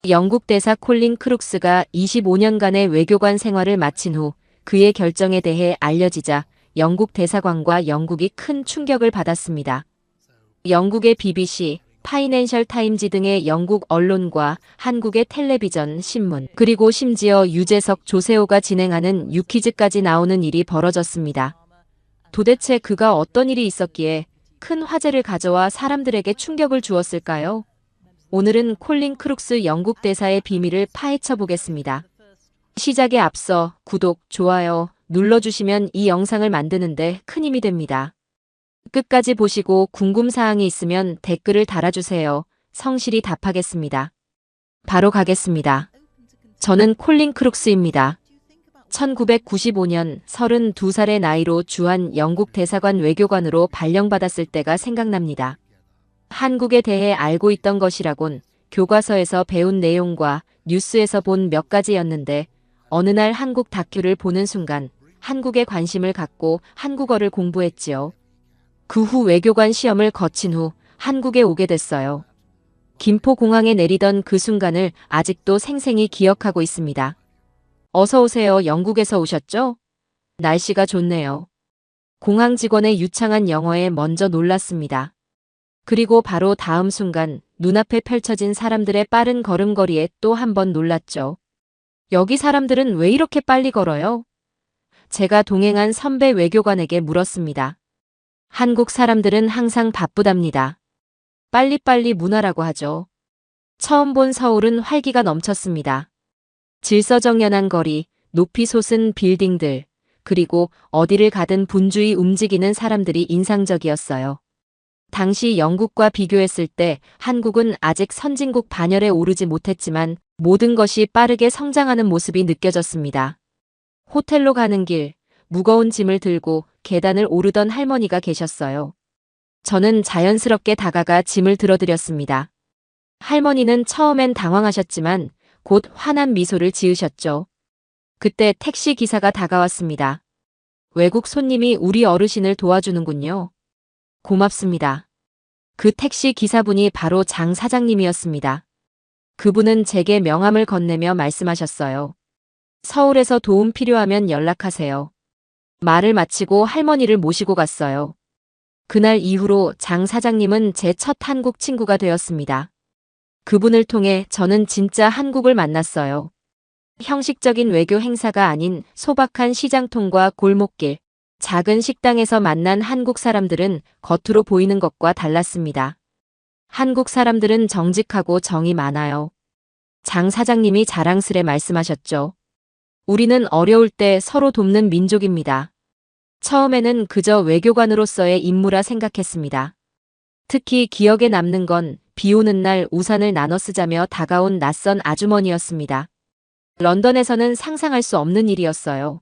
영국 대사 콜린 크룩스가 25년간의 외교관 생활을 마친 후 그의 결정에 대해 알려지자 영국 대사관과 영국이 큰 충격을 받았습니다. 영국의 BBC, 파이낸셜 타임즈 등의 영국 언론과 한국의 텔레비전, 신문, 그리고 심지어 유재석, 조세호가 진행하는 유퀴즈까지 나오는 일이 벌어졌습니다. 도대체 그가 어떤 일이 있었기에 큰 화제를 가져와 사람들에게 충격을 주었을까요? 오늘은 콜린 크룩스 영국 대사의 비밀을 파헤쳐 보겠습니다. 시작에 앞서 구독, 좋아요 눌러주시면 이 영상을 만드는데 큰 힘이 됩니다. 끝까지 보시고 궁금사항이 있으면 댓글을 달아주세요. 성실히 답하겠습니다. 바로 가겠습니다. 저는 콜린 크룩스입니다. 1995년 32살의 나이로 주한 영국 대사관 외교관으로 발령받았을 때가 생각납니다. 한국에 대해 알고 있던 것이라곤 교과서에서 배운 내용과 뉴스에서 본 몇 가지였는데 어느 날 한국 다큐를 보는 순간 한국에 관심을 갖고 한국어를 공부했지요. 그 후 외교관 시험을 거친 후 한국에 오게 됐어요. 김포공항에 내리던 그 순간을 아직도 생생히 기억하고 있습니다. 어서 오세요. 영국에서 오셨죠? 날씨가 좋네요. 공항 직원의 유창한 영어에 먼저 놀랐습니다. 그리고 바로 다음 순간 눈앞에 펼쳐진 사람들의 빠른 걸음걸이에 또 한 번 놀랐죠. 여기 사람들은 왜 이렇게 빨리 걸어요? 제가 동행한 선배 외교관에게 물었습니다. 한국 사람들은 항상 바쁘답니다. 빨리빨리 문화라고 하죠. 처음 본 서울은 활기가 넘쳤습니다. 질서정연한 거리, 높이 솟은 빌딩들, 그리고 어디를 가든 분주히 움직이는 사람들이 인상적이었어요. 당시 영국과 비교했을 때 한국은 아직 선진국 반열에 오르지 못했지만 모든 것이 빠르게 성장하는 모습이 느껴졌습니다. 호텔로 가는 길, 무거운 짐을 들고 계단을 오르던 할머니가 계셨어요. 저는 자연스럽게 다가가 짐을 들어드렸습니다. 할머니는 처음엔 당황하셨지만 곧 환한 미소를 지으셨죠. 그때 택시 기사가 다가왔습니다. 외국 손님이 우리 어르신을 도와주는군요. 고맙습니다. 그 택시 기사분이 바로 장 사장님이었습니다. 그분은 제게 명함을 건네며 말씀하셨어요. 서울에서 도움 필요하면 연락하세요. 말을 마치고 할머니를 모시고 갔어요. 그날 이후로 장 사장님은 제 첫 한국 친구가 되었습니다. 그분을 통해 저는 진짜 한국을 만났어요. 형식적인 외교 행사가 아닌 소박한 시장통과 골목길, 작은 식당에서 만난 한국 사람들은 겉으로 보이는 것과 달랐습니다. 한국 사람들은 정직하고 정이 많아요. 장 사장님이 자랑스레 말씀하셨죠. 우리는 어려울 때 서로 돕는 민족입니다. 처음에는 그저 외교관으로서의 임무라 생각했습니다. 특히 기억에 남는 건 비 오는 날 우산을 나눠 쓰자며 다가온 낯선 아주머니였습니다. 런던에서는 상상할 수 없는 일이었어요.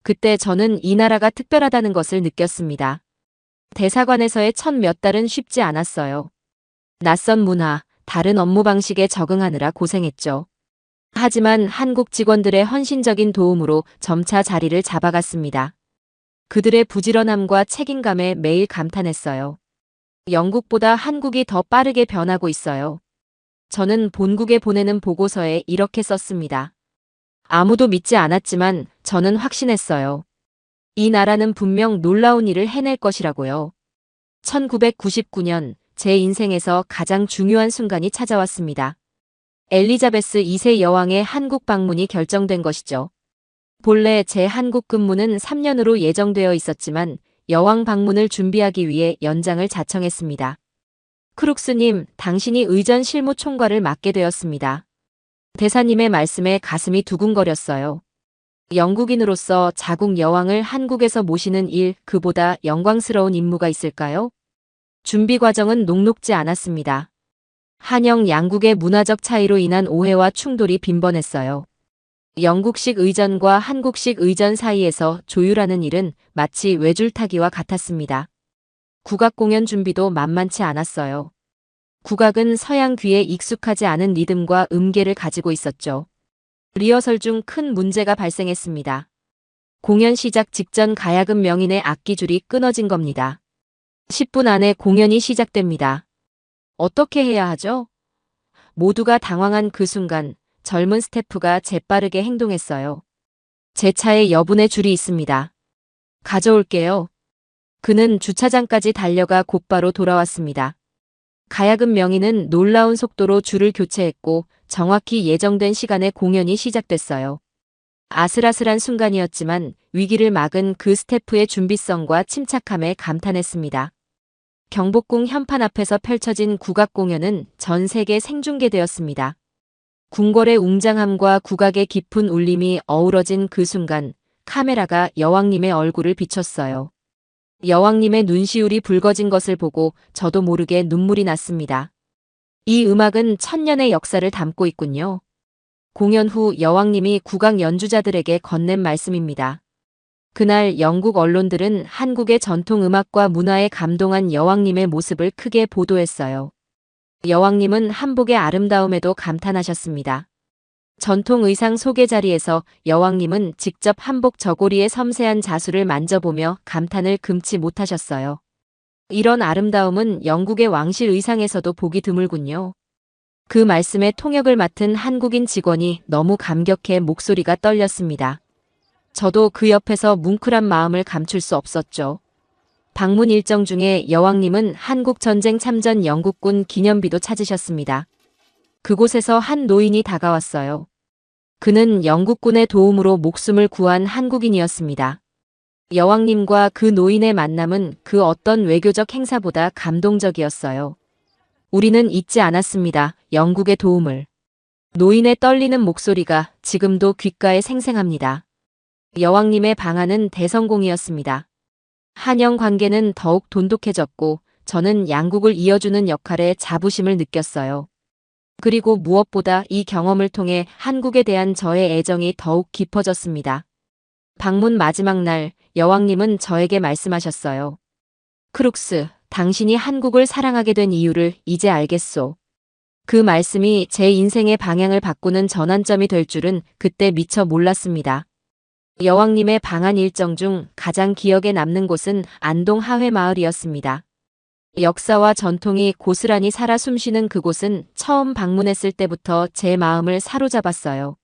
그때 저는 이 나라가 특별하다는 것을 느꼈습니다. 대사관에서의 첫 몇 달은 쉽지 않았어요. 낯선 문화, 다른 업무 방식에 적응하느라 고생했죠. 하지만 한국 직원들의 헌신적인 도움으로 점차 자리를 잡아갔습니다. 그들의 부지런함과 책임감에 매일 감탄했어요. 영국보다 한국이 더 빠르게 변하고 있어요. 저는 본국에 보내는 보고서에 이렇게 썼습니다. 아무도 믿지 않았지만 저는 확신했어요. 이 나라는 분명 놀라운 일을 해낼 것이라고요. 1999년 제 인생에서 가장 중요한 순간이 찾아왔습니다. 엘리자베스 2세 여왕의 한국 방문이 결정된 것이죠. 본래 제 한국 근무는 3년으로 예정되어 있었지만 여왕 방문을 준비하기 위해 연장을 자청했습니다. 크룩스님, 당신이 의전 실무 총괄을 맡게 되었습니다. 대사님의 말씀에 가슴이 두근거렸어요. 영국인으로서 자국 여왕을 한국에서 모시는 일, 그보다 영광스러운 임무가 있을까요? 준비 과정은 녹록지 않았습니다. 한영 양국의 문화적 차이로 인한 오해와 충돌이 빈번했어요. 영국식 의전과 한국식 의전 사이에서 조율하는 일은 마치 외줄타기와 같았습니다. 국악 공연 준비도 만만치 않았어요. 국악은 서양 귀에 익숙하지 않은 리듬과 음계를 가지고 있었죠. 리허설 중 큰 문제가 발생했습니다. 공연 시작 직전 가야금 명인의 악기줄이 끊어진 겁니다. 10분 안에 공연이 시작됩니다. 어떻게 해야 하죠? 모두가 당황한 그 순간 젊은 스태프가 재빠르게 행동했어요. 제 차에 여분의 줄이 있습니다. 가져올게요. 그는 주차장까지 달려가 곧바로 돌아왔습니다. 가야금 명의는 놀라운 속도로 줄을 교체했고 정확히 예정된 시간에 공연이 시작됐어요. 아슬아슬한 순간이었지만 위기를 막은 그 스태프의 준비성과 침착함에 감탄했습니다. 경복궁 현판 앞에서 펼쳐진 국악 공연은 전 세계 생중계되었습니다. 궁궐의 웅장함과 국악의 깊은 울림이 어우러진 그 순간 카메라가 여왕님의 얼굴을 비췄어요. 여왕님의 눈시울이 붉어진 것을 보고 저도 모르게 눈물이 났습니다. 이 음악은 천년의 역사를 담고 있군요. 공연 후 여왕님이 국악 연주자들에게 건넨 말씀입니다. 그날 영국 언론들은 한국의 전통 음악과 문화에 감동한 여왕님의 모습을 크게 보도했어요. 여왕님은 한복의 아름다움에도 감탄하셨습니다. 전통 의상 소개 자리에서 여왕님은 직접 한복 저고리의 섬세한 자수를 만져보며 감탄을 금치 못하셨어요. 이런 아름다움은 영국의 왕실 의상에서도 보기 드물군요. 그 말씀에 통역을 맡은 한국인 직원이 너무 감격해 목소리가 떨렸습니다. 저도 그 옆에서 뭉클한 마음을 감출 수 없었죠. 방문 일정 중에 여왕님은 한국전쟁 참전 영국군 기념비도 찾으셨습니다. 그곳에서 한 노인이 다가왔어요. 그는 영국군의 도움으로 목숨을 구한 한국인이었습니다. 여왕님과 그 노인의 만남은 그 어떤 외교적 행사보다 감동적이었어요. 우리는 잊지 않았습니다. 영국의 도움을. 노인의 떨리는 목소리가 지금도 귓가에 생생합니다. 여왕님의 방안은 대성공이었습니다. 한영 관계는 더욱 돈독해졌고 저는 양국을 이어주는 역할에 자부심을 느꼈어요. 그리고 무엇보다 이 경험을 통해 한국에 대한 저의 애정이 더욱 깊어졌습니다. 방문 마지막 날 여왕님은 저에게 말씀하셨어요. 크룩스, 당신이 한국을 사랑하게 된 이유를 이제 알겠소. 그 말씀이 제 인생의 방향을 바꾸는 전환점이 될 줄은 그때 미처 몰랐습니다. 여왕님의 방한 일정 중 가장 기억에 남는 곳은 안동 하회마을이었습니다. 역사와 전통이 고스란히 살아 숨쉬는 그곳은 처음 방문했을 때부터 제 마음을 사로잡았어요.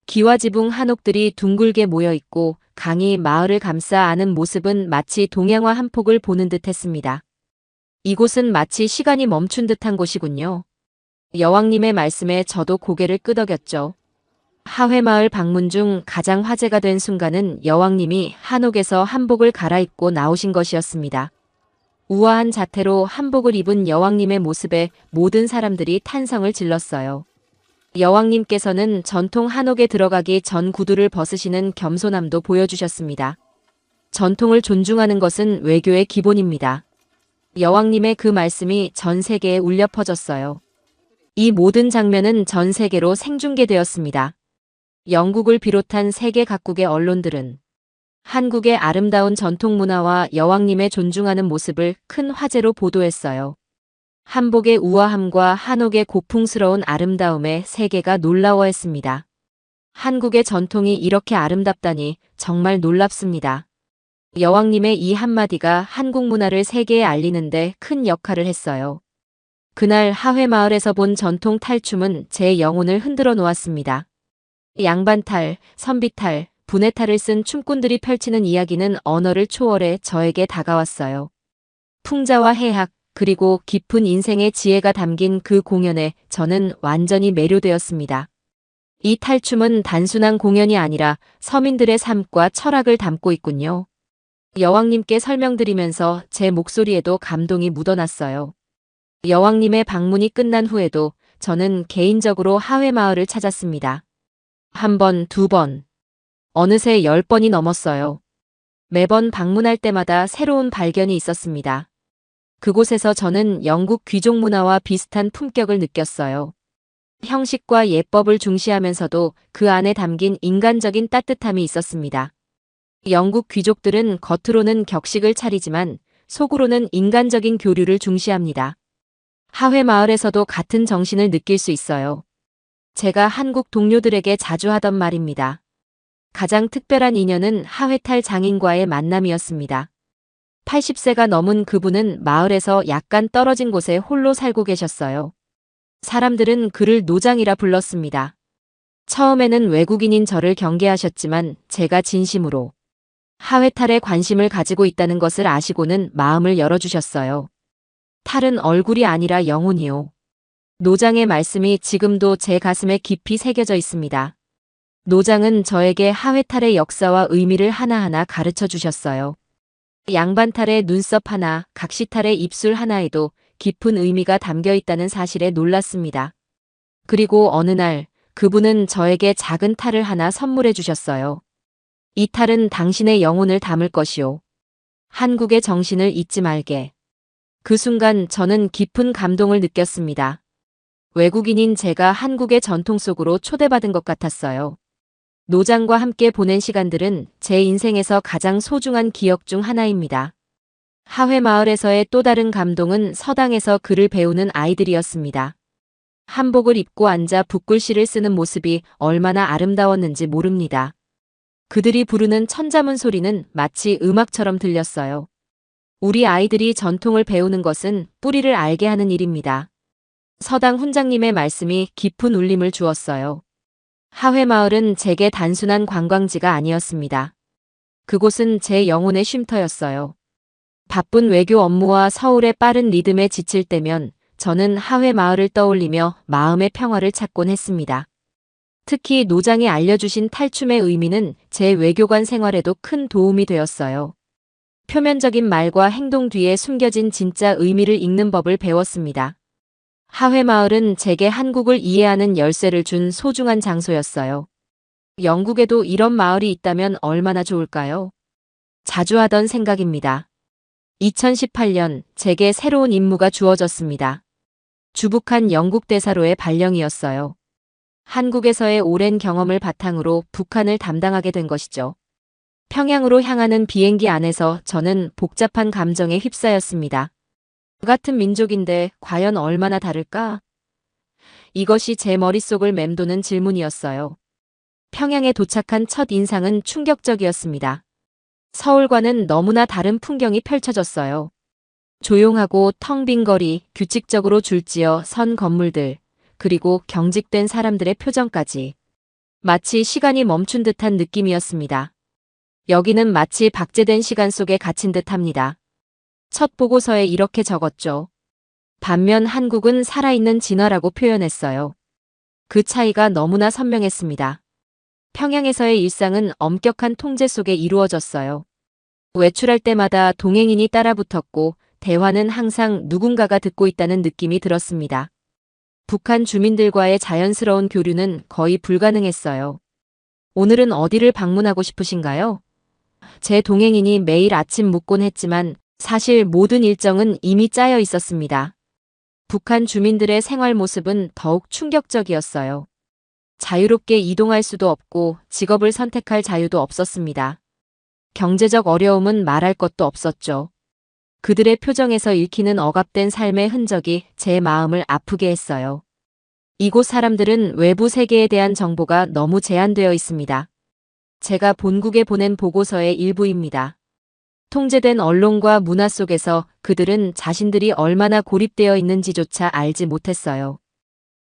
기와지붕 한옥들이 둥글게 모여있고 강이 마을을 감싸 안은 모습은 마치 동양화 한 폭을 보는 듯 했습니다. 이곳은 마치 시간이 멈춘 듯한 곳이군요. 여왕님의 말씀에 저도 고개를 끄덕였죠. 하회마을 방문 중 가장 화제가 된 순간은 여왕님이 한옥에서 한복을 갈아입고 나오신 것이었습니다. 우아한 자태로 한복을 입은 여왕님의 모습에 모든 사람들이 탄성을 질렀어요. 여왕님께서는 전통 한옥에 들어가기 전 구두를 벗으시는 겸손함도 보여주셨습니다. 전통을 존중하는 것은 외교의 기본입니다. 여왕님의 그 말씀이 전 세계에 울려 퍼졌어요. 이 모든 장면은 전 세계로 생중계되었습니다. 영국을 비롯한 세계 각국의 언론들은 한국의 아름다운 전통 문화와 여왕님의 존중하는 모습을 큰 화제로 보도했어요. 한복의 우아함과 한옥의 고풍스러운 아름다움에 세계가 놀라워했습니다. 한국의 전통이 이렇게 아름답다니 정말 놀랍습니다. 여왕님의 이 한마디가 한국 문화를 세계에 알리는데 큰 역할을 했어요. 그날 하회마을에서 본 전통 탈춤은 제 영혼을 흔들어 놓았습니다. 양반탈, 선비탈, 분해탈을 쓴 춤꾼들이 펼치는 이야기는 언어를 초월해 저에게 다가왔어요. 풍자와 해학, 그리고 깊은 인생의 지혜가 담긴 그 공연에 저는 완전히 매료되었습니다. 이 탈춤은 단순한 공연이 아니라 서민들의 삶과 철학을 담고 있군요. 여왕님께 설명드리면서 제 목소리에도 감동이 묻어났어요. 여왕님의 방문이 끝난 후에도 저는 개인적으로 하회마을을 찾았습니다. 한 번, 두 번. 어느새 10번이 넘었어요. 매번 방문할 때마다 새로운 발견이 있었습니다. 그곳에서 저는 영국 귀족 문화와 비슷한 품격을 느꼈어요. 형식과 예법을 중시하면서도 그 안에 담긴 인간적인 따뜻함이 있었습니다. 영국 귀족들은 겉으로는 격식을 차리지만 속으로는 인간적인 교류를 중시합니다. 하회마을에서도 같은 정신을 느낄 수 있어요. 제가 한국 동료들에게 자주 하던 말입니다. 가장 특별한 인연은 하회탈 장인과의 만남이었습니다. 80세가 넘은 그분은 마을에서 약간 떨어진 곳에 홀로 살고 계셨어요. 사람들은 그를 노장이라 불렀습니다. 처음에는 외국인인 저를 경계하셨지만 제가 진심으로 하회탈에 관심을 가지고 있다는 것을 아시고는 마음을 열어주셨어요. 탈은 얼굴이 아니라 영혼이요. 노장의 말씀이 지금도 제 가슴에 깊이 새겨져 있습니다. 노장은 저에게 하회탈의 역사와 의미를 하나하나 가르쳐 주셨어요. 양반탈의 눈썹 하나, 각시탈의 입술 하나에도 깊은 의미가 담겨 있다는 사실에 놀랐습니다. 그리고 어느 날 그분은 저에게 작은 탈을 하나 선물해 주셨어요. 이 탈은 당신의 영혼을 담을 것이요. 한국의 정신을 잊지 말게. 그 순간 저는 깊은 감동을 느꼈습니다. 외국인인 제가 한국의 전통 속으로 초대받은 것 같았어요. 노장과 함께 보낸 시간들은 제 인생에서 가장 소중한 기억 중 하나입니다. 하회마을에서의 또 다른 감동은 서당에서 글을 배우는 아이들이었습니다. 한복을 입고 앉아 붓글씨를 쓰는 모습이 얼마나 아름다웠는지 모릅니다. 그들이 부르는 천자문 소리는 마치 음악처럼 들렸어요. 우리 아이들이 전통을 배우는 것은 뿌리를 알게 하는 일입니다. 서당 훈장님의 말씀이 깊은 울림을 주었어요. 하회마을은 제게 단순한 관광지가 아니었습니다. 그곳은 제 영혼의 쉼터였어요. 바쁜 외교 업무와 서울의 빠른 리듬에 지칠 때면 저는 하회마을을 떠올리며 마음의 평화를 찾곤 했습니다. 특히 노장이 알려주신 탈춤의 의미는 제 외교관 생활에도 큰 도움이 되었어요. 표면적인 말과 행동 뒤에 숨겨진 진짜 의미를 읽는 법을 배웠습니다. 하회마을은 제게 한국을 이해하는 열쇠를 준 소중한 장소였어요. 영국에도 이런 마을이 있다면 얼마나 좋을까요? 자주 하던 생각입니다. 2018년 제게 새로운 임무가 주어졌습니다. 주북한 영국 대사로의 발령이었어요. 한국에서의 오랜 경험을 바탕으로 북한을 담당하게 된 것이죠. 평양으로 향하는 비행기 안에서 저는 복잡한 감정에 휩싸였습니다. 같은 민족인데 과연 얼마나 다를까? 이것이 제 머릿속을 맴도는 질문이었어요. 평양에 도착한 첫 인상은 충격적이었습니다. 서울과는 너무나 다른 풍경이 펼쳐졌어요. 조용하고 텅 빈 거리, 규칙적으로 줄지어 선 건물들, 그리고 경직된 사람들의 표정까지. 마치 시간이 멈춘 듯한 느낌이었습니다. 여기는 마치 박제된 시간 속에 갇힌 듯합니다. 첫 보고서에 이렇게 적었죠. 반면 한국은 살아있는 진화라고 표현했어요. 그 차이가 너무나 선명했습니다. 평양에서의 일상은 엄격한 통제 속에 이루어졌어요. 외출할 때마다 동행인이 따라붙었고 대화는 항상 누군가가 듣고 있다는 느낌이 들었습니다. 북한 주민들과의 자연스러운 교류는 거의 불가능했어요. 오늘은 어디를 방문하고 싶으신가요? 제 동행인이 매일 아침 묻곤 했지만 사실 모든 일정은 이미 짜여 있었습니다. 북한 주민들의 생활 모습은 더욱 충격적이었어요. 자유롭게 이동할 수도 없고 직업을 선택할 자유도 없었습니다. 경제적 어려움은 말할 것도 없었죠. 그들의 표정에서 읽히는 억압된 삶의 흔적이 제 마음을 아프게 했어요. 이곳 사람들은 외부 세계에 대한 정보가 너무 제한되어 있습니다. 제가 본국에 보낸 보고서의 일부입니다. 통제된 언론과 문화 속에서 그들은 자신들이 얼마나 고립되어 있는지조차 알지 못했어요.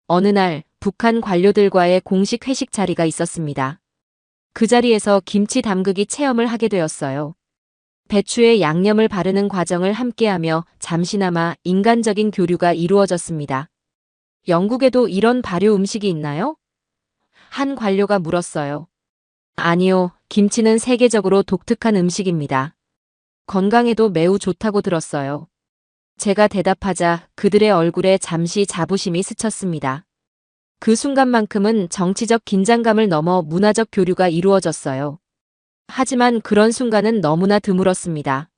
어느 날 북한 관료들과의 공식 회식 자리가 있었습니다. 그 자리에서 김치 담그기 체험을 하게 되었어요. 배추에 양념을 바르는 과정을 함께하며 잠시나마 인간적인 교류가 이루어졌습니다. 영국에도 이런 발효 음식이 있나요? 한 관료가 물었어요. 아니요, 김치는 세계적으로 독특한 음식입니다. 건강에도 매우 좋다고 들었어요. 제가 대답하자 그들의 얼굴에 잠시 자부심이 스쳤습니다. 그 순간만큼은 정치적 긴장감을 넘어 문화적 교류가 이루어졌어요. 하지만 그런 순간은 너무나 드물었습니다.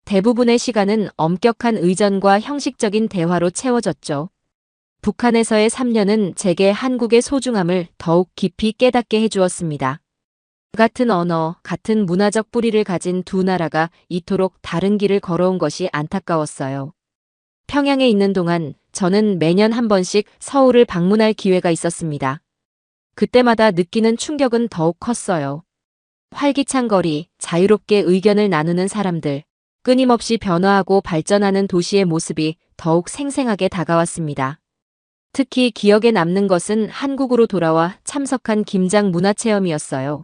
대부분의 시간은 엄격한 의전과 형식적인 대화로 채워졌죠. 북한에서의 3년은 제게 한국의 소중함을 더욱 깊이 깨닫게 해주었습니다. 같은 언어, 같은 문화적 뿌리를 가진 두 나라가 이토록 다른 길을 걸어온 것이 안타까웠어요. 평양에 있는 동안 저는 매년 한 번씩 서울을 방문할 기회가 있었습니다. 그때마다 느끼는 충격은 더욱 컸어요. 활기찬 거리, 자유롭게 의견을 나누는 사람들, 끊임없이 변화하고 발전하는 도시의 모습이 더욱 생생하게 다가왔습니다. 특히 기억에 남는 것은 한국으로 돌아와 참석한 김장 문화체험이었어요.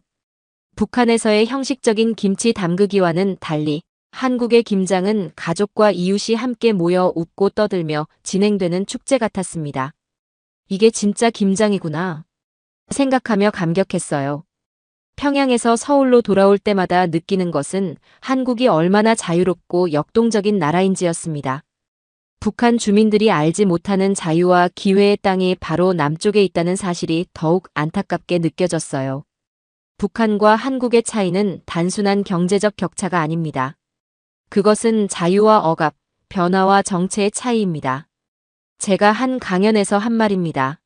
북한에서의 형식적인 김치 담그기와는 달리 한국의 김장은 가족과 이웃이 함께 모여 웃고 떠들며 진행되는 축제 같았습니다. 이게 진짜 김장이구나 생각하며 감격했어요. 평양에서 서울로 돌아올 때마다 느끼는 것은 한국이 얼마나 자유롭고 역동적인 나라인지였습니다. 북한 주민들이 알지 못하는 자유와 기회의 땅이 바로 남쪽에 있다는 사실이 더욱 안타깝게 느껴졌어요. 북한과 한국의 차이는 단순한 경제적 격차가 아닙니다. 그것은 자유와 억압, 변화와 정체의 차이입니다. 제가 한 강연에서 한 말입니다.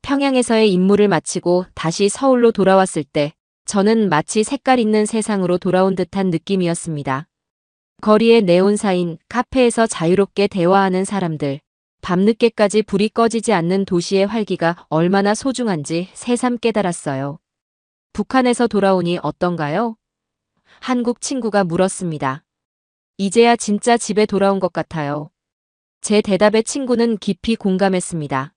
평양에서의 임무를 마치고 다시 서울로 돌아왔을 때 저는 마치 색깔 있는 세상으로 돌아온 듯한 느낌이었습니다. 거리의 네온사인, 카페에서 자유롭게 대화하는 사람들, 밤늦게까지 불이 꺼지지 않는 도시의 활기가 얼마나 소중한지 새삼 깨달았어요. 북한에서 돌아오니 어떤가요? 한국 친구가 물었습니다. 이제야 진짜 집에 돌아온 것 같아요. 제 대답에 친구는 깊이 공감했습니다.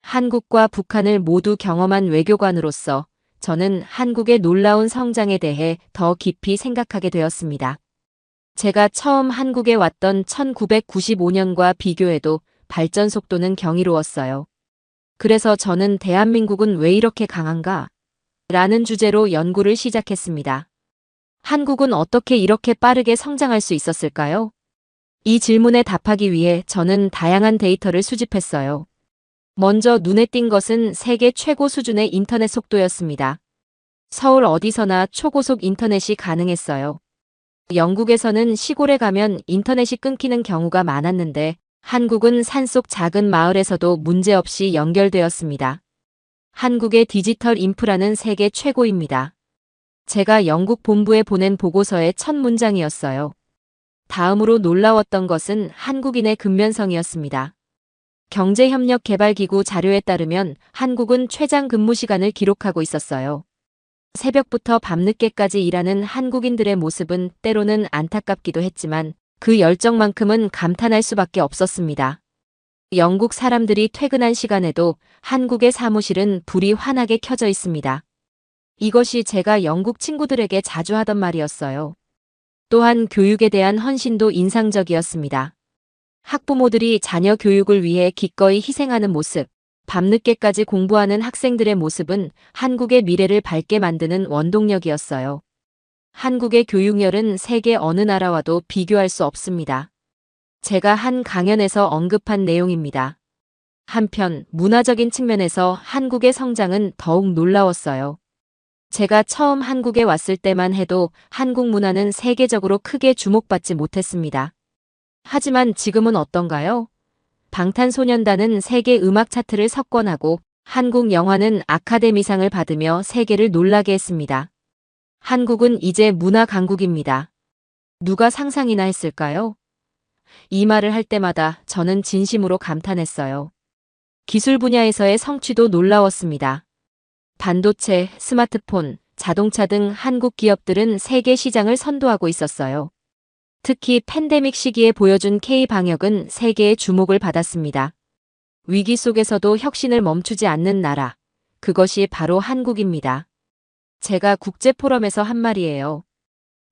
한국과 북한을 모두 경험한 외교관으로서 저는 한국의 놀라운 성장에 대해 더 깊이 생각하게 되었습니다. 제가 처음 한국에 왔던 1995년과 비교해도 발전 속도는 경이로웠어요. 그래서 저는 대한민국은 왜 이렇게 강한가? 라는 주제로 연구를 시작했습니다. 한국은 어떻게 이렇게 빠르게 성장할 수 있었을까요? 이 질문에 답하기 위해 저는 다양한 데이터를 수집했어요. 먼저 눈에 띈 것은 세계 최고 수준의 인터넷 속도였습니다. 서울 어디서나 초고속 인터넷이 가능했어요. 영국에서는 시골에 가면 인터넷이 끊기는 경우가 많았는데 한국은 산속 작은 마을에서도 문제없이 연결되었습니다. 한국의 디지털 인프라는 세계 최고입니다. 제가 영국 본부에 보낸 보고서의 첫 문장이었어요. 다음으로 놀라웠던 것은 한국인의 근면성이었습니다. 경제협력개발기구 자료에 따르면 한국은 최장 근무 시간을 기록하고 있었어요. 새벽부터 밤늦게까지 일하는 한국인들의 모습은 때로는 안타깝기도 했지만 그 열정만큼은 감탄할 수밖에 없었습니다. 영국 사람들이 퇴근한 시간에도 한국의 사무실은 불이 환하게 켜져 있습니다. 이것이 제가 영국 친구들에게 자주 하던 말이었어요. 또한 교육에 대한 헌신도 인상적이었습니다. 학부모들이 자녀 교육을 위해 기꺼이 희생하는 모습, 밤늦게까지 공부하는 학생들의 모습은 한국의 미래를 밝게 만드는 원동력이었어요. 한국의 교육열은 세계 어느 나라와도 비교할 수 없습니다. 제가 한 강연에서 언급한 내용입니다. 한편 문화적인 측면에서 한국의 성장은 더욱 놀라웠어요. 제가 처음 한국에 왔을 때만 해도 한국 문화는 세계적으로 크게 주목받지 못했습니다. 하지만 지금은 어떤가요? 방탄소년단은 세계 음악 차트를 석권하고 한국 영화는 아카데미상을 받으며 세계를 놀라게 했습니다. 한국은 이제 문화 강국입니다. 누가 상상이나 했을까요? 이 말을 할 때마다 저는 진심으로 감탄했어요. 기술 분야에서의 성취도 놀라웠습니다. 반도체, 스마트폰, 자동차 등 한국 기업들은 세계 시장을 선도하고 있었어요. 특히 팬데믹 시기에 보여준 K-방역은 세계의 주목을 받았습니다. 위기 속에서도 혁신을 멈추지 않는 나라, 그것이 바로 한국입니다. 제가 국제포럼에서 한 말이에요.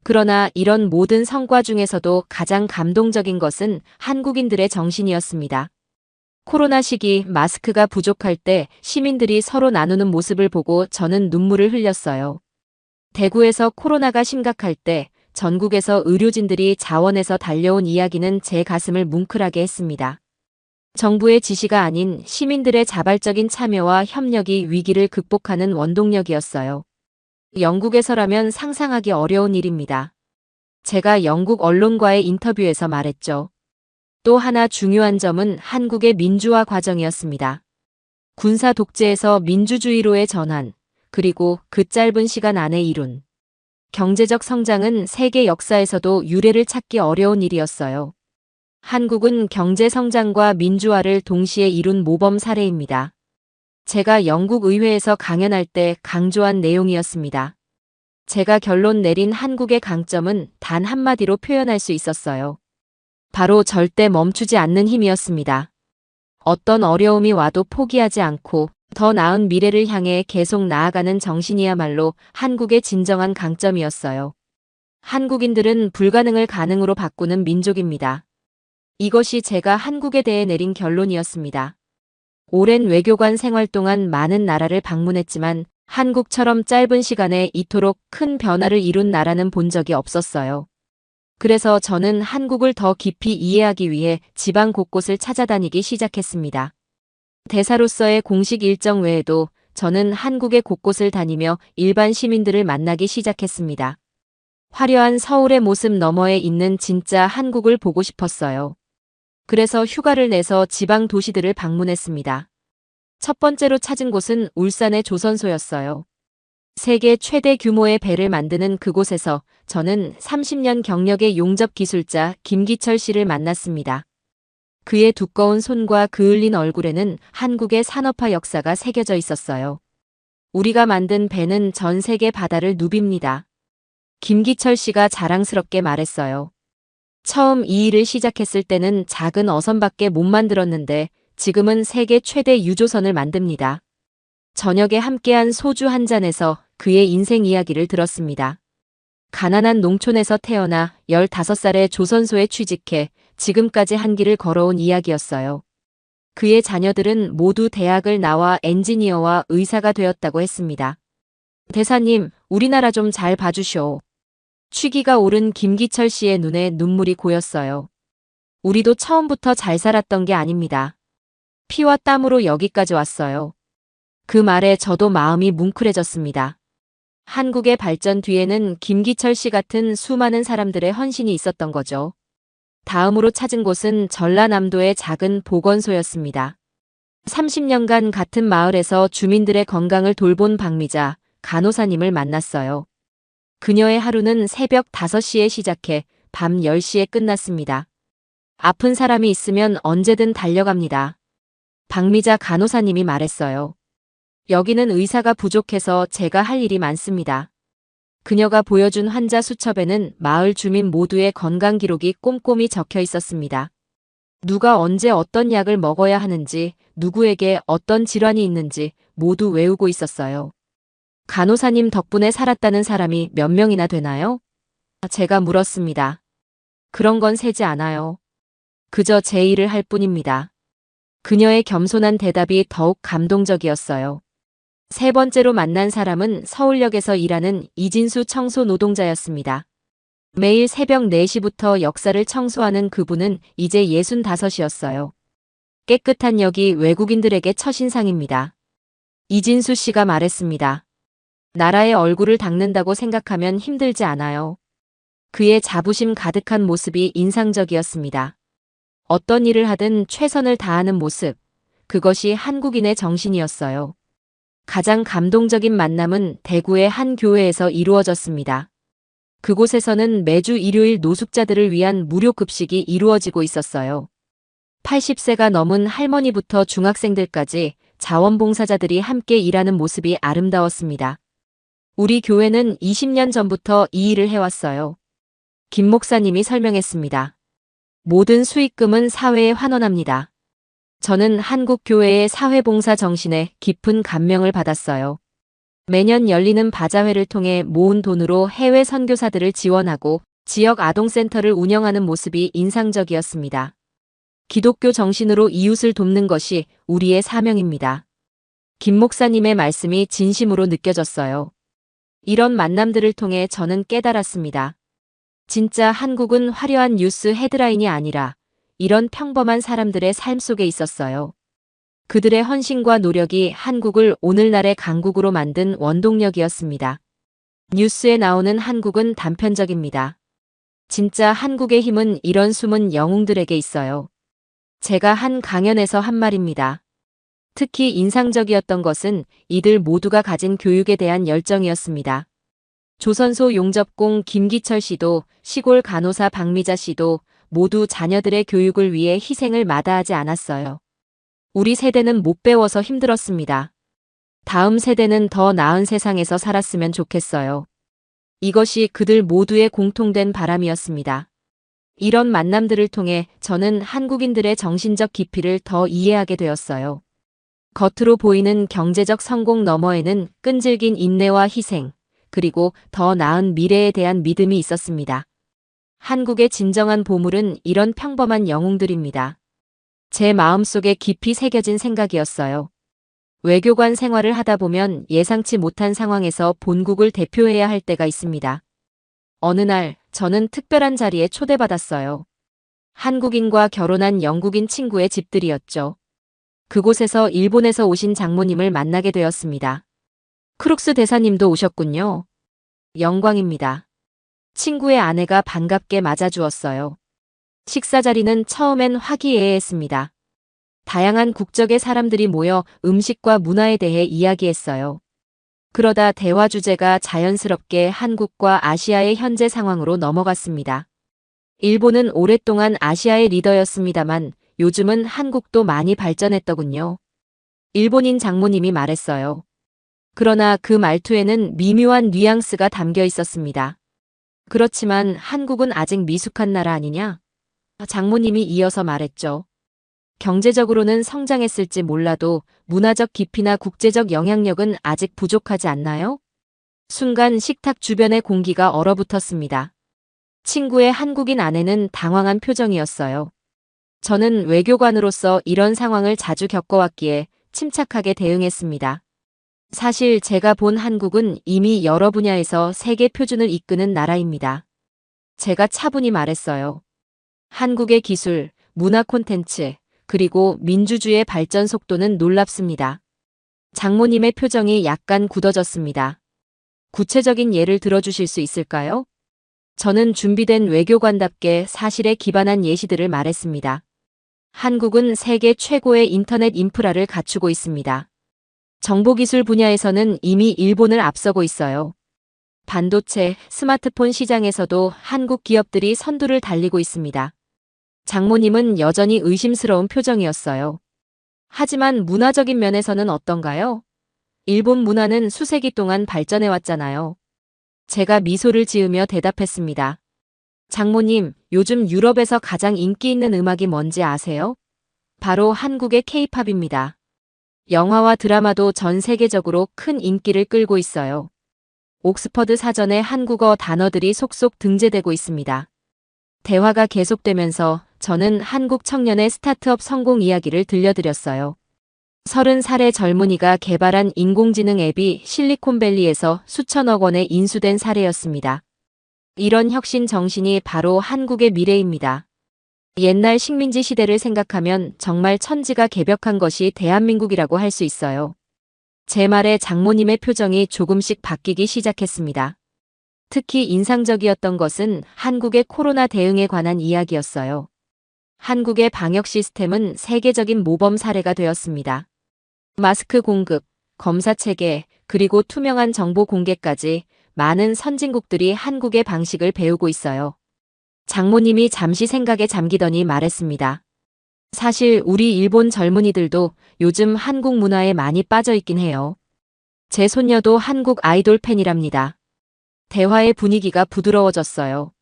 그러나 이런 모든 성과 중에서도 가장 감동적인 것은 한국인들의 정신이었습니다. 코로나 시기 마스크가 부족할 때 시민들이 서로 나누는 모습을 보고 저는 눈물을 흘렸어요. 대구에서 코로나가 심각할 때 전국에서 의료진들이 자원해서 달려온 이야기는 제 가슴을 뭉클하게 했습니다. 정부의 지시가 아닌 시민들의 자발적인 참여와 협력이 위기를 극복하는 원동력이었어요. 영국에서라면 상상하기 어려운 일입니다. 제가 영국 언론과의 인터뷰에서 말했죠. 또 하나 중요한 점은 한국의 민주화 과정이었습니다. 군사 독재에서 민주주의로의 전환, 그리고 그 짧은 시간 안에 이룬 경제적 성장은 세계 역사에서도 유례를 찾기 어려운 일이었어요. 한국은 경제 성장과 민주화를 동시에 이룬 모범 사례입니다. 제가 영국 의회에서 강연할 때 강조한 내용이었습니다. 제가 결론 내린 한국의 강점은 단 한마디로 표현할 수 있었어요. 바로 절대 멈추지 않는 힘이었습니다. 어떤 어려움이 와도 포기하지 않고 더 나은 미래를 향해 계속 나아가는 정신이야말로 한국의 진정한 강점이었어요. 한국인들은 불가능을 가능으로 바꾸는 민족입니다. 이것이 제가 한국에 대해 내린 결론이었습니다. 오랜 외교관 생활 동안 많은 나라를 방문했지만 한국처럼 짧은 시간에 이토록 큰 변화를 이룬 나라는 본 적이 없었어요. 그래서 저는 한국을 더 깊이 이해하기 위해 지방 곳곳을 찾아다니기 시작했습니다. 대사로서의 공식 일정 외에도 저는 한국의 곳곳을 다니며 일반 시민들을 만나기 시작했습니다. 화려한 서울의 모습 너머에 있는 진짜 한국을 보고 싶었어요. 그래서 휴가를 내서 지방 도시들을 방문했습니다. 첫 번째로 찾은 곳은 울산의 조선소였어요. 세계 최대 규모의 배를 만드는 그곳에서 저는 30년 경력의 용접 기술자 김기철 씨를 만났습니다. 그의 두꺼운 손과 그을린 얼굴에는 한국의 산업화 역사가 새겨져 있었어요. 우리가 만든 배는 전 세계 바다를 누빕니다. 김기철 씨가 자랑스럽게 말했어요. 처음 이 일을 시작했을 때는 작은 어선밖에 못 만들었는데 지금은 세계 최대 유조선을 만듭니다. 저녁에 함께한 소주 한 잔에서 그의 인생 이야기를 들었습니다. 가난한 농촌에서 태어나 15살에 조선소에 취직해 지금까지 한 길을 걸어온 이야기였어요. 그의 자녀들은 모두 대학을 나와 엔지니어와 의사가 되었다고 했습니다. 대사님, 우리나라 좀 잘 봐주쇼. 취기가 오른 김기철 씨의 눈에 눈물이 고였어요. 우리도 처음부터 잘 살았던 게 아닙니다. 피와 땀으로 여기까지 왔어요. 그 말에 저도 마음이 뭉클해졌습니다. 한국의 발전 뒤에는 김기철 씨 같은 수많은 사람들의 헌신이 있었던 거죠. 다음으로 찾은 곳은 전라남도의 작은 보건소였습니다. 30년간 같은 마을에서 주민들의 건강을 돌본 박미자 간호사님을 만났어요. 그녀의 하루는 새벽 5시에 시작해 밤 10시에 끝났습니다. 아픈 사람이 있으면 언제든 달려갑니다. 박미자 간호사님이 말했어요. 여기는 의사가 부족해서 제가 할 일이 많습니다. 그녀가 보여준 환자 수첩에는 마을 주민 모두의 건강 기록이 꼼꼼히 적혀 있었습니다. 누가 언제 어떤 약을 먹어야 하는지, 누구에게 어떤 질환이 있는지 모두 외우고 있었어요. 간호사님 덕분에 살았다는 사람이 몇 명이나 되나요? 제가 물었습니다. 그런 건 세지 않아요. 그저 제 일을 할 뿐입니다. 그녀의 겸손한 대답이 더욱 감동적이었어요. 세 번째로 만난 사람은 서울역에서 일하는 이진수 청소 노동자였습니다. 매일 새벽 4시부터 역사를 청소하는 그분은 이제 65이었어요. 깨끗한 역이 외국인들에게 첫인상입니다. 이진수 씨가 말했습니다. 나라의 얼굴을 닦는다고 생각하면 힘들지 않아요. 그의 자부심 가득한 모습이 인상적이었습니다. 어떤 일을 하든 최선을 다하는 모습, 그것이 한국인의 정신이었어요. 가장 감동적인 만남은 대구의 한 교회에서 이루어졌습니다. 그곳에서는 매주 일요일 노숙자들을 위한 무료 급식이 이루어지고 있었어요. 80세가 넘은 할머니부터 중학생들까지 자원봉사자들이 함께 일하는 모습이 아름다웠습니다. 우리 교회는 20년 전부터 이 일을 해왔어요. 김 목사님이 설명했습니다. 모든 수익금은 사회에 환원합니다. 저는 한국 교회의 사회봉사 정신에 깊은 감명을 받았어요. 매년 열리는 바자회를 통해 모은 돈으로 해외 선교사들을 지원하고 지역 아동센터를 운영하는 모습이 인상적이었습니다. 기독교 정신으로 이웃을 돕는 것이 우리의 사명입니다. 김 목사님의 말씀이 진심으로 느껴졌어요. 이런 만남들을 통해 저는 깨달았습니다. 진짜 한국은 화려한 뉴스 헤드라인이 아니라 이런 평범한 사람들의 삶 속에 있었어요. 그들의 헌신과 노력이 한국을 오늘날의 강국으로 만든 원동력이었습니다. 뉴스에 나오는 한국은 단편적입니다. 진짜 한국의 힘은 이런 숨은 영웅들에게 있어요. 제가 한 강연에서 한 말입니다. 특히 인상적이었던 것은 이들 모두가 가진 교육에 대한 열정이었습니다. 조선소 용접공 김기철 씨도 시골 간호사 박미자 씨도 모두 자녀들의 교육을 위해 희생을 마다하지 않았어요. 우리 세대는 못 배워서 힘들었습니다. 다음 세대는 더 나은 세상에서 살았으면 좋겠어요. 이것이 그들 모두의 공통된 바람이었습니다. 이런 만남들을 통해 저는 한국인들의 정신적 깊이를 더 이해하게 되었어요. 겉으로 보이는 경제적 성공 너머에는 끈질긴 인내와 희생, 그리고 더 나은 미래에 대한 믿음이 있었습니다. 한국의 진정한 보물은 이런 평범한 영웅들입니다. 제 마음속에 깊이 새겨진 생각이었어요. 외교관 생활을 하다 보면 예상치 못한 상황에서 본국을 대표해야 할 때가 있습니다. 어느 날 저는 특별한 자리에 초대받았어요. 한국인과 결혼한 영국인 친구의 집들이었죠. 그곳에서 일본에서 오신 장모님을 만나게 되었습니다. 크룩스 대사님도 오셨군요. 영광입니다. 친구의 아내가 반갑게 맞아주었어요. 식사 자리는 처음엔 화기애애했습니다. 다양한 국적의 사람들이 모여 음식과 문화에 대해 이야기했어요. 그러다 대화 주제가 자연스럽게 한국과 아시아의 현재 상황으로 넘어갔습니다. 일본은 오랫동안 아시아의 리더였습니다만 요즘은 한국도 많이 발전했더군요. 일본인 장모님이 말했어요. 그러나 그 말투에는 미묘한 뉘앙스가 담겨 있었습니다. 그렇지만 한국은 아직 미숙한 나라 아니냐? 장모님이 이어서 말했죠. 경제적으로는 성장했을지 몰라도 문화적 깊이나 국제적 영향력은 아직 부족하지 않나요? 순간 식탁 주변의 공기가 얼어붙었습니다. 친구의 한국인 아내는 당황한 표정이었어요. 저는 외교관으로서 이런 상황을 자주 겪어왔기에 침착하게 대응했습니다. 사실 제가 본 한국은 이미 여러 분야에서 세계 표준을 이끄는 나라입니다. 제가 차분히 말했어요. 한국의 기술, 문화 콘텐츠, 그리고 민주주의의 발전 속도는 놀랍습니다. 장모님의 표정이 약간 굳어졌습니다. 구체적인 예를 들어주실 수 있을까요? 저는 준비된 외교관답게 사실에 기반한 예시들을 말했습니다. 한국은 세계 최고의 인터넷 인프라를 갖추고 있습니다. 정보기술 분야에서는 이미 일본을 앞서고 있어요. 반도체, 스마트폰 시장에서도 한국 기업들이 선두를 달리고 있습니다. 장모님은 여전히 의심스러운 표정이었어요. 하지만 문화적인 면에서는 어떤가요? 일본 문화는 수세기 동안 발전해왔잖아요. 제가 미소를 지으며 대답했습니다. 장모님, 요즘 유럽에서 가장 인기 있는 음악이 뭔지 아세요? 바로 한국의 K-팝입니다. 영화와 드라마도 전 세계적으로 큰 인기를 끌고 있어요. 옥스퍼드 사전에 한국어 단어들이 속속 등재되고 있습니다. 대화가 계속되면서 저는 한국 청년의 스타트업 성공 이야기를 들려드렸어요. 30살의 젊은이가 개발한 인공지능 앱이 실리콘밸리에서 수천억 원에 인수된 사례였습니다. 이런 혁신 정신이 바로 한국의 미래입니다. 옛날 식민지 시대를 생각하면 정말 천지가 개벽한 것이 대한민국이라고 할 수 있어요. 제 말에 장모님의 표정이 조금씩 바뀌기 시작했습니다. 특히 인상적이었던 것은 한국의 코로나 대응에 관한 이야기였어요. 한국의 방역 시스템은 세계적인 모범 사례가 되었습니다. 마스크 공급, 검사 체계, 그리고 투명한 정보 공개까지 많은 선진국들이 한국의 방식을 배우고 있어요. 장모님이 잠시 생각에 잠기더니 말했습니다. 사실 우리 일본 젊은이들도 요즘 한국 문화에 많이 빠져 있긴 해요. 제 손녀도 한국 아이돌 팬이랍니다. 대화의 분위기가 부드러워졌어요.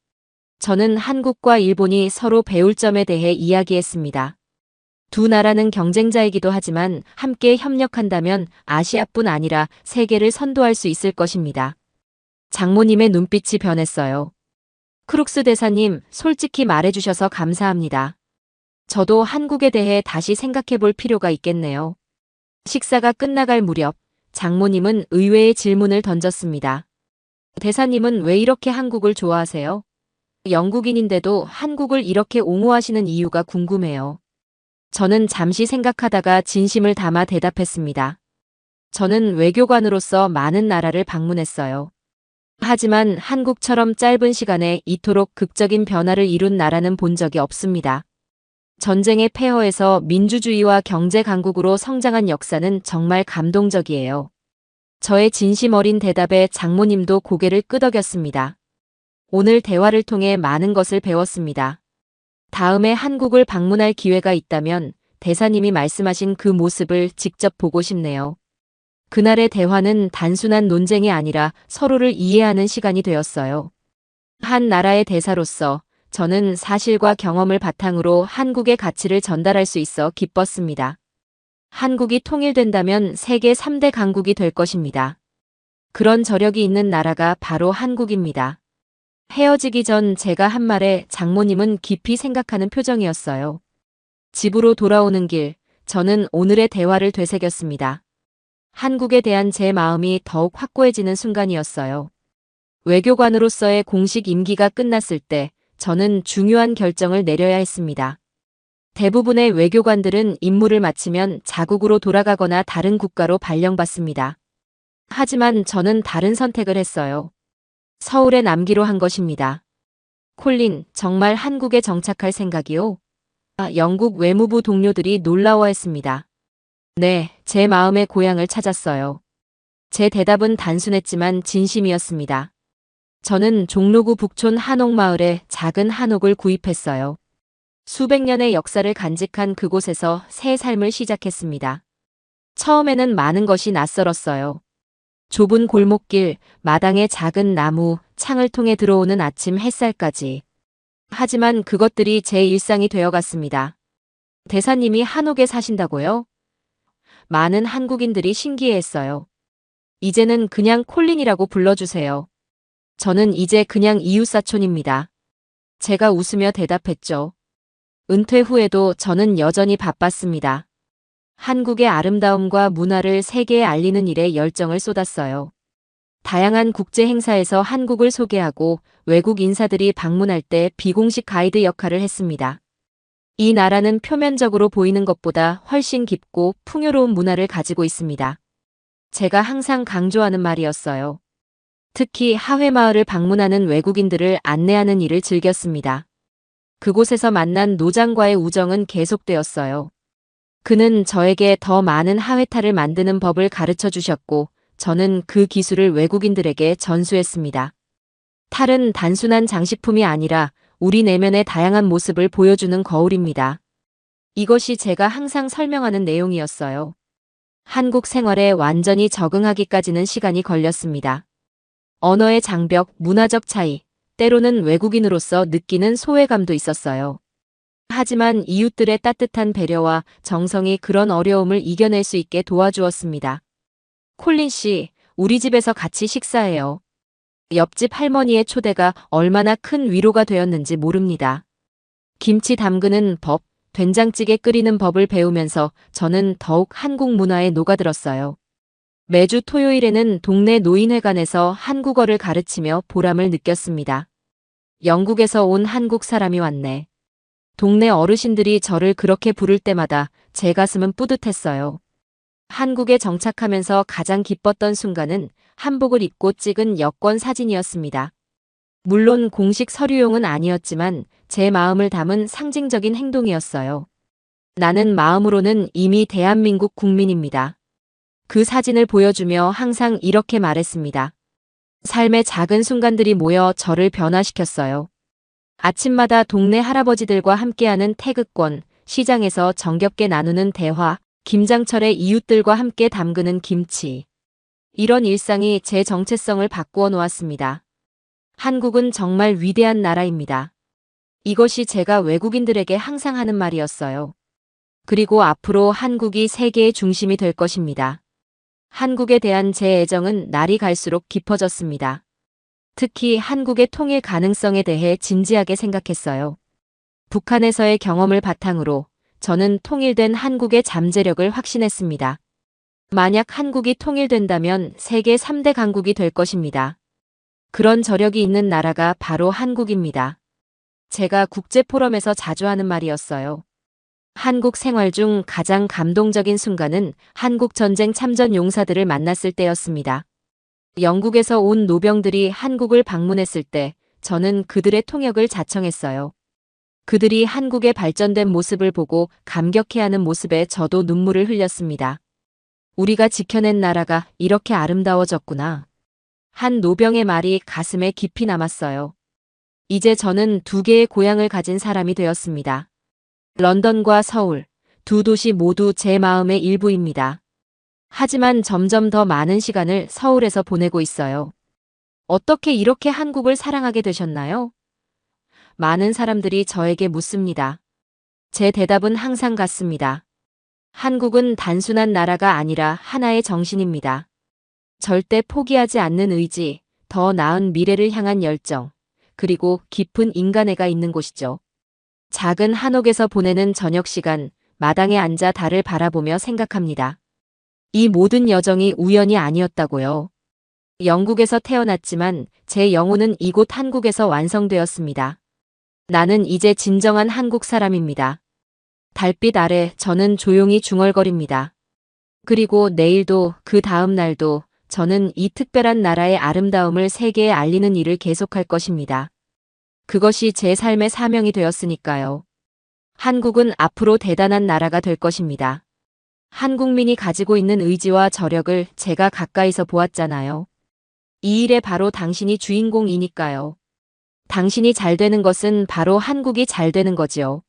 저는 한국과 일본이 서로 배울 점에 대해 이야기했습니다. 두 나라는 경쟁자이기도 하지만 함께 협력한다면 아시아뿐 아니라 세계를 선도할 수 있을 것입니다. 장모님의 눈빛이 변했어요. 크룩스 대사님, 솔직히 말해주셔서 감사합니다. 저도 한국에 대해 다시 생각해 볼 필요가 있겠네요. 식사가 끝나갈 무렵 장모님은 의외의 질문을 던졌습니다. 대사님은 왜 이렇게 한국을 좋아하세요? 영국인인데도 한국을 이렇게 옹호하시는 이유가 궁금해요. 저는 잠시 생각하다가 진심을 담아 대답했습니다. 저는 외교관으로서 많은 나라를 방문했어요. 하지만 한국처럼 짧은 시간에 이토록 극적인 변화를 이룬 나라는 본 적이 없습니다. 전쟁의 폐허에서 민주주의와 경제 강국으로 성장한 역사는 정말 감동적이에요. 저의 진심 어린 대답에 장모님도 고개를 끄덕였습니다. 오늘 대화를 통해 많은 것을 배웠습니다. 다음에 한국을 방문할 기회가 있다면 대사님이 말씀하신 그 모습을 직접 보고 싶네요. 그날의 대화는 단순한 논쟁이 아니라 서로를 이해하는 시간이 되었어요. 한 나라의 대사로서 저는 사실과 경험을 바탕으로 한국의 가치를 전달할 수 있어 기뻤습니다. 한국이 통일된다면 세계 3대 강국이 될 것입니다. 그런 저력이 있는 나라가 바로 한국입니다. 헤어지기 전 제가 한 말에 장모님은 깊이 생각하는 표정이었어요. 집으로 돌아오는 길, 저는 오늘의 대화를 되새겼습니다. 한국에 대한 제 마음이 더욱 확고해지는 순간이었어요. 외교관으로서의 공식 임기가 끝났을 때 저는 중요한 결정을 내려야 했습니다. 대부분의 외교관들은 임무를 마치면 자국으로 돌아가거나 다른 국가로 발령받습니다. 하지만 저는 다른 선택을 했어요. 서울에 남기로 한 것입니다. 콜린, 정말 한국에 정착할 생각이요? 영국 외무부 동료들이 놀라워했습니다. 네, 제 마음의 고향을 찾았어요. 제 대답은 단순했지만 진심이었습니다. 저는 종로구 북촌 한옥마을에 작은 한옥을 구입했어요. 수백 년의 역사를 간직한 그곳에서 새 삶을 시작했습니다. 처음에는 많은 것이 낯설었어요. 좁은 골목길, 마당에 작은 나무, 창을 통해 들어오는 아침 햇살까지. 하지만 그것들이 제 일상이 되어갔습니다. 대사님이 한옥에 사신다고요? 많은 한국인들이 신기해했어요. 이제는 그냥 콜린이라고 불러주세요. 저는 이제 그냥 이웃사촌입니다. 제가 웃으며 대답했죠. 은퇴 후에도 저는 여전히 바빴습니다. 한국의 아름다움과 문화를 세계에 알리는 일에 열정을 쏟았어요. 다양한 국제 행사에서 한국을 소개하고 외국 인사들이 방문할 때 비공식 가이드 역할을 했습니다. 이 나라는 표면적으로 보이는 것보다 훨씬 깊고 풍요로운 문화를 가지고 있습니다. 제가 항상 강조하는 말이었어요. 특히 하회마을을 방문하는 외국인들을 안내하는 일을 즐겼습니다. 그곳에서 만난 노장과의 우정은 계속되었어요. 그는 저에게 더 많은 하회탈을 만드는 법을 가르쳐 주셨고, 저는 그 기술을 외국인들에게 전수했습니다. 탈은 단순한 장식품이 아니라 우리 내면의 다양한 모습을 보여주는 거울입니다. 이것이 제가 항상 설명하는 내용이었어요. 한국 생활에 완전히 적응하기까지는 시간이 걸렸습니다. 언어의 장벽, 문화적 차이, 때로는 외국인으로서 느끼는 소외감도 있었어요. 하지만 이웃들의 따뜻한 배려와 정성이 그런 어려움을 이겨낼 수 있게 도와주었습니다. 콜린 씨, 우리 집에서 같이 식사해요. 옆집 할머니의 초대가 얼마나 큰 위로가 되었는지 모릅니다. 김치 담그는 법, 된장찌개 끓이는 법을 배우면서 저는 더욱 한국 문화에 녹아들었어요. 매주 토요일에는 동네 노인회관에서 한국어를 가르치며 보람을 느꼈습니다. 영국에서 온 한국 사람이 왔네. 동네 어르신들이 저를 그렇게 부를 때마다 제 가슴은 뿌듯했어요. 한국에 정착하면서 가장 기뻤던 순간은 한복을 입고 찍은 여권 사진이었습니다. 물론 공식 서류용은 아니었지만 제 마음을 담은 상징적인 행동이었어요. 나는 마음으로는 이미 대한민국 국민입니다. 그 사진을 보여주며 항상 이렇게 말했습니다. 삶의 작은 순간들이 모여 저를 변화시켰어요. 아침마다 동네 할아버지들과 함께하는 태극권, 시장에서 정겹게 나누는 대화, 김장철에 이웃들과 함께 담그는 김치. 이런 일상이 제 정체성을 바꾸어 놓았습니다. 한국은 정말 위대한 나라입니다. 이것이 제가 외국인들에게 항상 하는 말이었어요. 그리고 앞으로 한국이 세계의 중심이 될 것입니다. 한국에 대한 제 애정은 날이 갈수록 깊어졌습니다. 특히 한국의 통일 가능성에 대해 진지하게 생각했어요. 북한에서의 경험을 바탕으로 저는 통일된 한국의 잠재력을 확신했습니다. 만약 한국이 통일된다면 세계 3대 강국이 될 것입니다. 그런 저력이 있는 나라가 바로 한국입니다. 제가 국제포럼에서 자주 하는 말이었어요. 한국 생활 중 가장 감동적인 순간은 한국 전쟁 참전 용사들을 만났을 때였습니다. 영국에서 온 노병들이 한국을 방문했을 때 저는 그들의 통역을 자청했어요. 그들이 한국의 발전된 모습을 보고 감격해하는 모습에 저도 눈물을 흘렸습니다. 우리가 지켜낸 나라가 이렇게 아름다워졌구나. 한 노병의 말이 가슴에 깊이 남았어요. 이제 저는 두 개의 고향을 가진 사람이 되었습니다. 런던과 서울, 두 도시 모두 제 마음의 일부입니다. 하지만 점점 더 많은 시간을 서울에서 보내고 있어요. 어떻게 이렇게 한국을 사랑하게 되셨나요? 많은 사람들이 저에게 묻습니다. 제 대답은 항상 같습니다. 한국은 단순한 나라가 아니라 하나의 정신입니다. 절대 포기하지 않는 의지, 더 나은 미래를 향한 열정, 그리고 깊은 인간애가 있는 곳이죠. 작은 한옥에서 보내는 저녁 시간, 마당에 앉아 달을 바라보며 생각합니다. 이 모든 여정이 우연이 아니었다고요. 영국에서 태어났지만 제 영혼은 이곳 한국에서 완성되었습니다. 나는 이제 진정한 한국 사람입니다. 달빛 아래 저는 조용히 중얼거립니다. 그리고 내일도 그 다음 날도 저는 이 특별한 나라의 아름다움을 세계에 알리는 일을 계속할 것입니다. 그것이 제 삶의 사명이 되었으니까요. 한국은 앞으로 대단한 나라가 될 것입니다. 한국민이 가지고 있는 의지와 저력을 제가 가까이서 보았잖아요. 이 일에 바로 당신이 주인공이니까요. 당신이 잘 되는 것은 바로 한국이 잘 되는 거지요.